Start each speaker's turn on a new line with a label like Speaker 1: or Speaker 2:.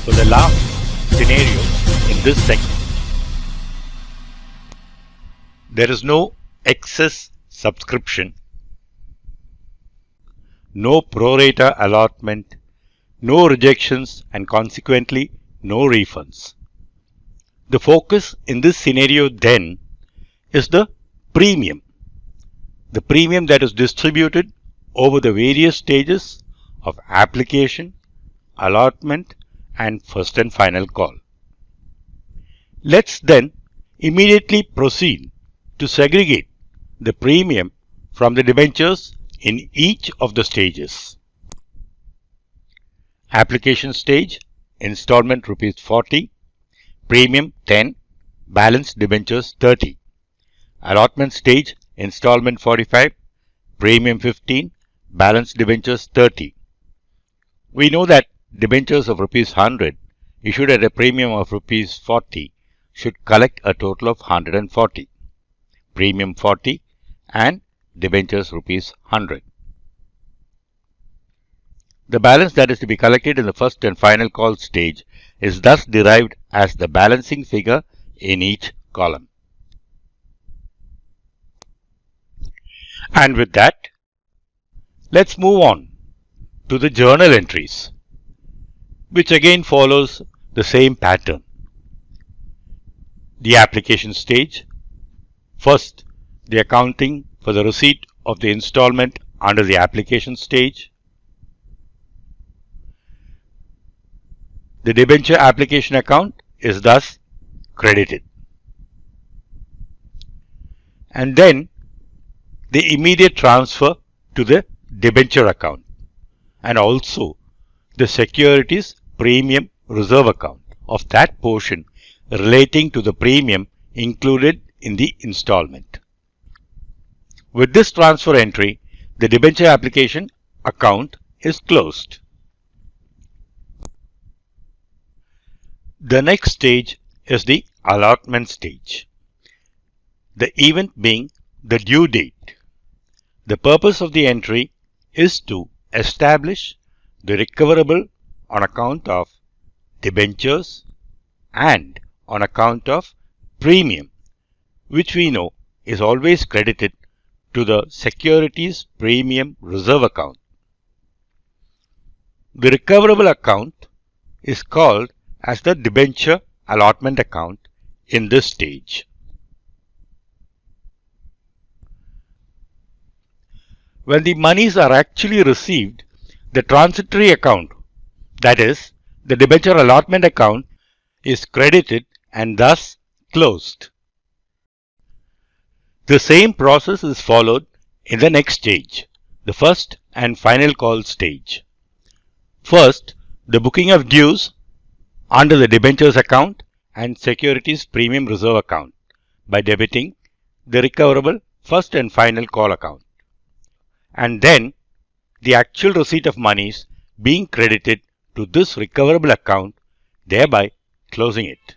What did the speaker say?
Speaker 1: for the last scenario in this segment. There is no excess subscription, no pro rata allotment, no rejections, and consequently no refunds. The focus in this scenario then is the premium that is distributed over the various stages of application, allotment, and first and final call. Let's then immediately proceed to segregate the premium from the debentures in each of the stages. Application stage, installment rupees 40, premium 10, balance debentures 30. Allotment stage, installment 45, premium 15, balance debentures 30. We know that debentures of rupees 100 issued at a premium of rupees 40 should collect a total of 140, premium 40 and debentures rupees 100. The balance that is to be collected in the first and final call stage is thus derived as the balancing figure in each column. And with that, let's move on to the journal entries, which again follows the same pattern. The application stage, first the accounting for the receipt of the installment under the application stage. The debenture application account is thus credited. And then the immediate transfer to the debenture account and also the securities premium reserve account of that portion relating to the premium included in the installment. With this transfer entry, the debenture application account is closed. The next stage is the allotment stage, the event being the due date. The purpose of the entry is to establish the recoverable on account of debentures and on account of premium, which we know is always credited to the securities premium reserve account. The recoverable account is called as the debenture allotment account in this stage. When the monies are actually received, the transitory account, that is, the debenture allotment account, is credited and thus closed. The same process is followed in the next stage, the first and final call stage. First, the booking of dues under the debentures account and securities premium reserve account by debiting the recoverable first and final call account, and then the actual receipt of monies being credited to this recoverable account, thereby closing it.